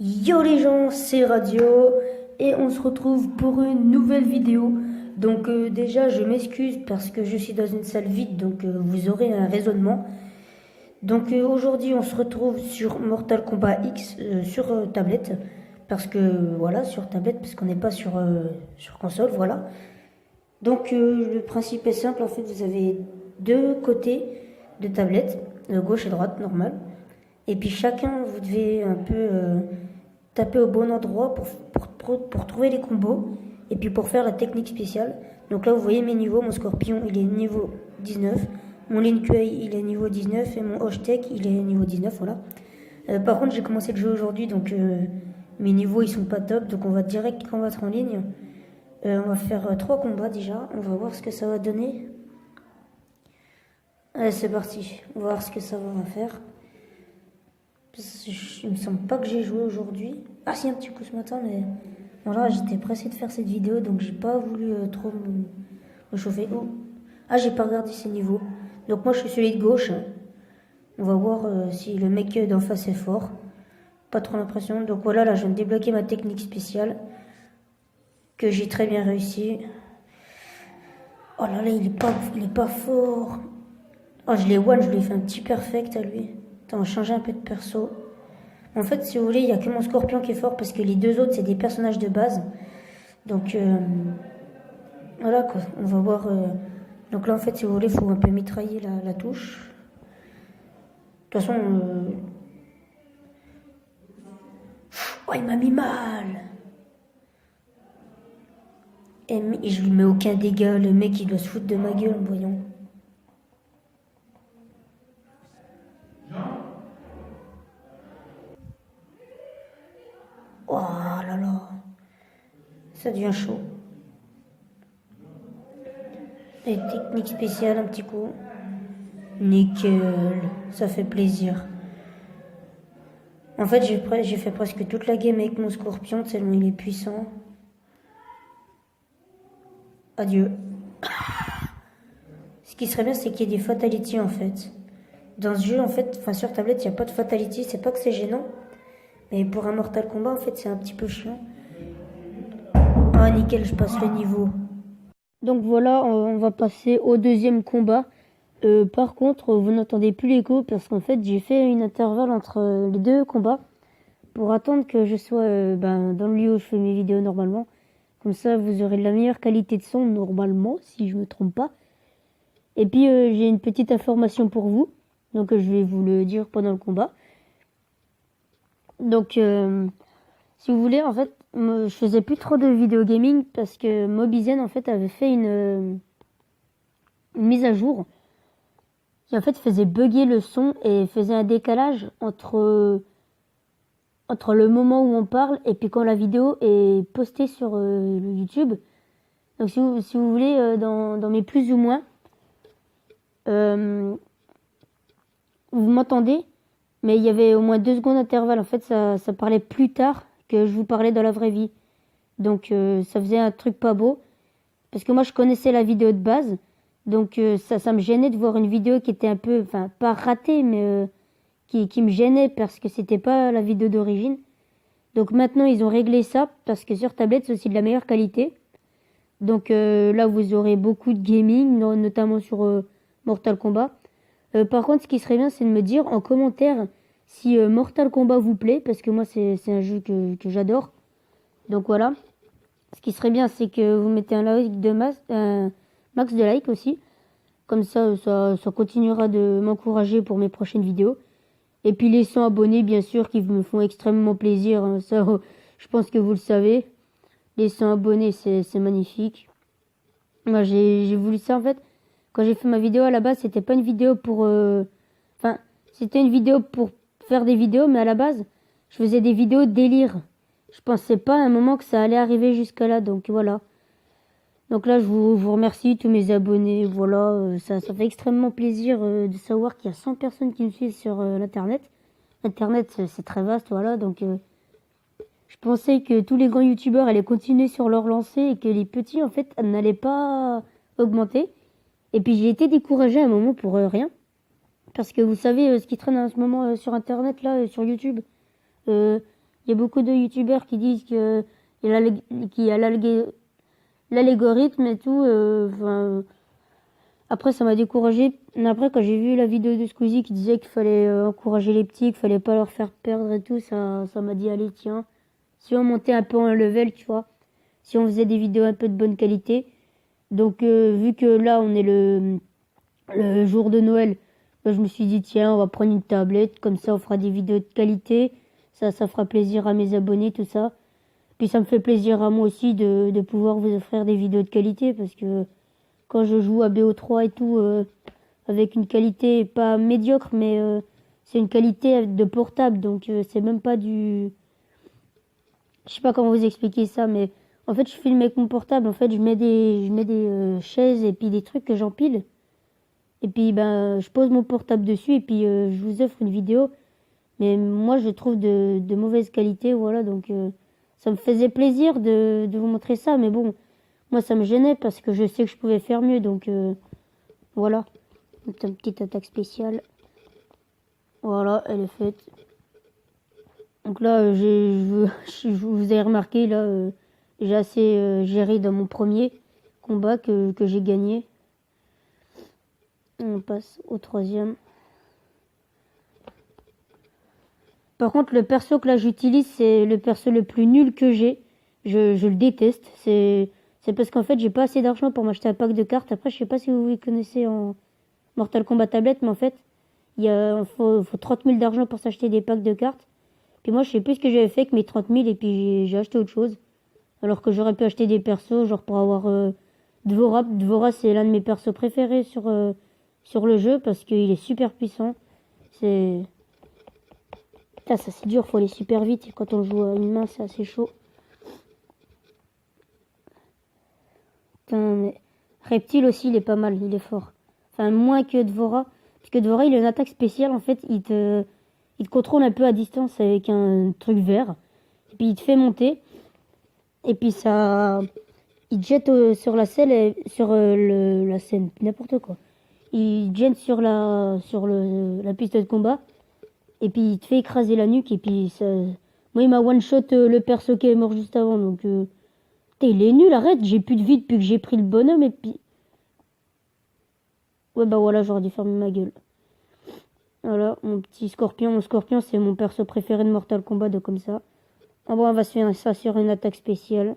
Yo les gens, c'est Radio et on se retrouve pour une nouvelle vidéo. Donc déjà je m'excuse parce que je suis dans une salle vide, donc vous aurez un raisonnement. Donc aujourd'hui on se retrouve sur Mortal Kombat X sur tablette. Parce que voilà, sur tablette, parce qu'on n'est pas sur console, voilà. Donc le principe est simple, en fait vous avez deux côtés de tablette, gauche et droite, normal. Et puis chacun, vous devez un peu taper au bon endroit pour trouver les combos et puis pour faire la technique spéciale. Donc là, vous voyez mes niveaux. Mon Scorpion, il est niveau 19. Mon Lin Kuei, il est niveau 19. Et mon Hoshtech, il est niveau 19. Voilà. Par contre, j'ai commencé le jeu aujourd'hui, donc mes niveaux, ils sont pas top. Donc on va direct combattre en ligne. On va faire 3 combats déjà. On va voir ce que ça va donner. Allez, c'est parti. On va voir ce que ça va faire. Il me semble pas que j'ai joué aujourd'hui. Ah si, un petit coup ce matin, mais voilà, j'étais pressé de faire cette vidéo, donc j'ai pas voulu trop me chauffer. Oh. Ah, j'ai pas regardé ces niveaux. Donc moi je suis celui de gauche. On va voir si le mec d'en face est fort. Pas trop l'impression. Donc voilà, là je viens de débloquer ma technique spéciale. Que j'ai très bien réussi. Oh là là, il est pas fort. Oh, je l'ai one, je lui ai fait un petit perfect à lui. Attends, on va changer un peu de perso. En fait, si vous voulez, il n'y a que mon Scorpion qui est fort parce que les deux autres, c'est des personnages de base. Donc, voilà quoi. On va voir. Donc là, en fait, si vous voulez, il faut un peu mitrailler la touche. De toute façon. Oh, il m'a mis mal! Et je lui mets aucun dégât. Le mec, il doit se foutre de ma gueule, voyons. Oh là là. Ça devient chaud. Et technique spéciale, un petit coup. Nickel. Ça fait plaisir. En fait, j'ai fait presque toute la game avec mon Scorpion, tellement il est puissant. Adieu. Ce qui serait bien, c'est qu'il y ait des fatalities, en fait. Dans ce jeu, en fait, enfin sur tablette, il n'y a pas de fatality. C'est pas que c'est gênant. Mais pour un Mortal Kombat, en fait, c'est un petit peu chiant. Ah, nickel, je passe le niveau. Donc voilà, on va passer au deuxième combat. Par contre, vous n'entendez plus l'écho parce qu'en fait, j'ai fait une intervalle entre les deux combats pour attendre que je sois dans le lieu où je fais mes vidéos normalement. Comme ça, vous aurez de la meilleure qualité de son normalement, si je me trompe pas. Et puis, j'ai une petite information pour vous. Donc, je vais vous le dire pendant le combat. Donc, si vous voulez, en fait, je faisais plus trop de vidéo gaming parce que Mobizen, en fait, avait fait une mise à jour qui, en fait, faisait bugger le son et faisait un décalage entre le moment où on parle et puis quand la vidéo est postée sur YouTube. Donc, si vous voulez, dans mes plus ou moins, vous m'entendez, mais il y avait au moins 2 secondes d'intervalle. En fait, ça parlait plus tard que je vous parlais dans la vraie vie. Donc, ça faisait un truc pas beau. Parce que moi, je connaissais la vidéo de base. Donc, ça me gênait de voir une vidéo qui était un peu, enfin, pas ratée, mais qui me gênait parce que c'était pas la vidéo d'origine. Donc, maintenant, ils ont réglé ça parce que sur tablette, c'est aussi de la meilleure qualité. Donc, là, vous aurez beaucoup de gaming, notamment sur Mortal Kombat. Par contre, ce qui serait bien, c'est de me dire en commentaire si Mortal Kombat vous plaît, parce que moi, c'est un jeu que j'adore. Donc voilà. Ce qui serait bien, c'est que vous mettez un max de like aussi. Comme ça continuera de m'encourager pour mes prochaines vidéos. Et puis les 100 abonnés, bien sûr, qui me font extrêmement plaisir. Hein. Ça, je pense que vous le savez. Les 100 abonnés, c'est magnifique. Moi, j'ai voulu ça, en fait. Quand j'ai fait ma vidéo à la base, c'était pas une vidéo pour... c'était une vidéo pour faire des vidéos, mais à la base, je faisais des vidéos délire. Je pensais pas à un moment que ça allait arriver jusqu'à là, donc voilà. Donc là, je vous remercie, tous mes abonnés, voilà. Ça fait extrêmement plaisir de savoir qu'il y a 100 personnes qui me suivent sur l'Internet. Internet, c'est très vaste, voilà, donc... je pensais que tous les grands youtubeurs allaient continuer sur leur lancée et que les petits, en fait, n'allaient pas augmenter. Et puis j'ai été découragée à un moment pour rien. Parce que vous savez ce qui traîne en ce moment sur internet, là, sur YouTube. Il y a beaucoup de youtubeurs qui disent que qu'il y a l'algorithme et tout. Après, ça m'a découragé. Après, quand j'ai vu la vidéo de Squeezie qui disait qu'il fallait encourager les petits, qu'il fallait pas leur faire perdre et tout, ça m'a dit, allez, tiens, si on montait un peu en level, tu vois, si on faisait des vidéos un peu de bonne qualité. Donc, vu que là, on est le jour de Noël, bah, je me suis dit, tiens, on va prendre une tablette, comme ça, on fera des vidéos de qualité. Ça fera plaisir à mes abonnés, tout ça. Puis ça me fait plaisir à moi aussi de pouvoir vous offrir des vidéos de qualité, parce que quand je joue à BO3 et tout, avec une qualité pas médiocre, mais c'est une qualité de portable, donc c'est même pas du... Je sais pas comment vous expliquer ça, mais en fait je filme avec mon portable, en fait je mets des chaises et puis des trucs que j'empile, et puis ben je pose mon portable dessus et puis je vous offre une vidéo, mais moi je trouve de mauvaise qualité, voilà, donc ça me faisait plaisir de vous montrer ça, mais bon, moi ça me gênait parce que je sais que je pouvais faire mieux, donc voilà. Une petite attaque spéciale. Voilà, elle est faite. Donc là, je vous avez remarqué, là, j'ai assez géré dans mon premier combat que j'ai gagné. On passe au troisième. Par contre, le perso que là j'utilise, c'est le perso le plus nul que j'ai. Je le déteste. C'est parce qu'en fait, j'ai pas assez d'argent pour m'acheter un pack de cartes. Après, je sais pas si vous connaissez en Mortal Kombat tablette, mais en fait, faut 30 000 d'argent pour s'acheter des packs de cartes. Puis moi, je sais plus ce que j'avais fait avec mes 30 000 et puis j'ai acheté autre chose. Alors que j'aurais pu acheter des persos, genre pour avoir Dvora. Dvora, c'est l'un de mes persos préférés sur le jeu parce qu'il est super puissant. C'est... Putain, ça c'est dur, faut aller super vite. Et quand on joue à une main, c'est assez chaud. Putain, mais... Reptile aussi, il est pas mal, il est fort. Enfin, moins que Dvora. Parce que Dvora, il a une attaque spéciale, en fait, il te contrôle un peu à distance avec un truc vert. Et puis il te fait monter. Et puis ça... Il te jette sur la selle, sur la scène, n'importe quoi. Il te jette sur la piste de combat. Et puis il te fait écraser la nuque. Et puis ça... Moi, il m'a one-shot le perso qui est mort juste avant. Donc, il est nul, arrête. J'ai plus de vie depuis que j'ai pris le bonhomme. Et puis... Ouais, bah voilà, j'aurais dû fermer ma gueule. Voilà, mon petit scorpion. Mon scorpion, c'est mon perso préféré de Mortal Kombat, de comme ça. Ah bon, on va se faire ça sur une attaque spéciale.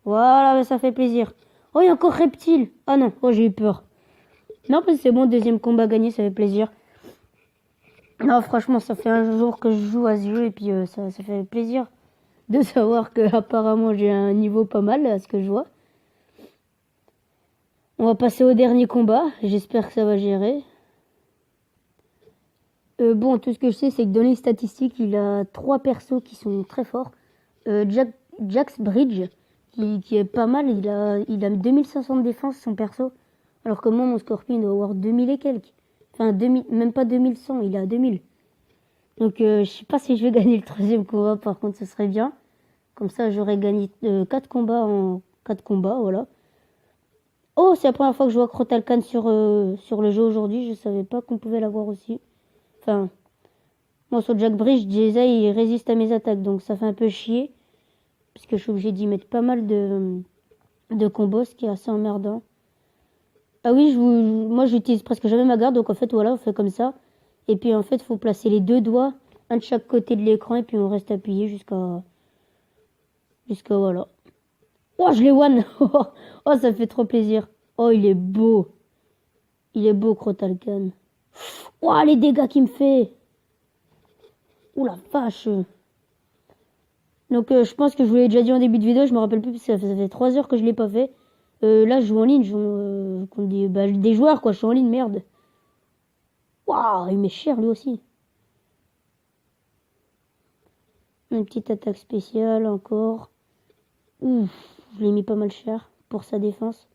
Voilà, ça fait plaisir. Oh, il y a encore Reptile. Ah non, oh, j'ai eu peur. Non, parce que c'est bon, deuxième combat gagné, ça fait plaisir. Non, franchement, ça fait un jour que je joue à ce jeu et puis ça fait plaisir de savoir que apparemment j'ai un niveau pas mal à ce que je vois. On va passer au dernier combat. J'espère que ça va gérer. Bon, tout ce que je sais, c'est que dans les statistiques, il a 3 persos qui sont très forts. Jax Bridge, qui est pas mal, il a 2500 de défense, son perso. Alors que moi, mon Scorpion, il doit avoir 2000 et quelques. Enfin, 2000, même pas 2100, il est à 2000. Donc, je sais pas si je vais gagner le troisième combat, par contre, ce serait bien. Comme ça, j'aurais gagné 4 combats en 4 combats, voilà. Oh, c'est la première fois que je vois Crotal Khan sur le jeu aujourd'hui. Je savais pas qu'on pouvait l'avoir aussi. Enfin, moi, sur Jack Bridge, déjà, il résiste à mes attaques, donc ça fait un peu chier. Parce que je suis obligé d'y mettre pas mal de combos, ce qui est assez emmerdant. Ah oui, moi j'utilise presque jamais ma garde, donc en fait voilà, on fait comme ça. Et puis en fait, il faut placer les 2 doigts, un de chaque côté de l'écran, et puis on reste appuyé jusqu'à voilà. Oh, je l'ai one. Oh, ça fait trop plaisir. Oh, il est beau. Il est beau, Crotal Khan. Oh, les dégâts qu'il me fait. Oh la vache. Donc je pense que je vous l'ai déjà dit en début de vidéo, je me rappelle plus, parce que ça fait 3 heures que je l'ai pas fait. Là, je joue en ligne, je joue contre des joueurs, quoi. Je suis en ligne, merde. Waouh, il m'est cher, lui aussi. Une petite attaque spéciale, encore. Ouf, je l'ai mis pas mal cher pour sa défense.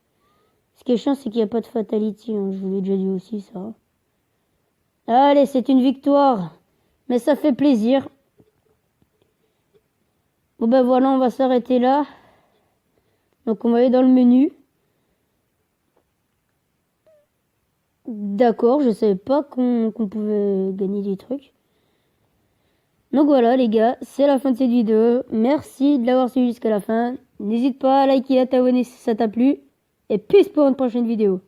Ce qui est chiant, c'est qu'il n'y a pas de fatality. Hein. Je vous l'ai déjà dit aussi, ça. Allez, c'est une victoire. Mais ça fait plaisir. Bon, ben voilà, on va s'arrêter là. Donc, on va aller dans le menu. D'accord, je savais pas qu'on pouvait gagner des trucs. Donc voilà les gars, c'est la fin de cette vidéo. Merci de l'avoir suivi jusqu'à la fin. N'hésite pas à liker et à t'abonner si ça t'a plu. Et peace pour une prochaine vidéo.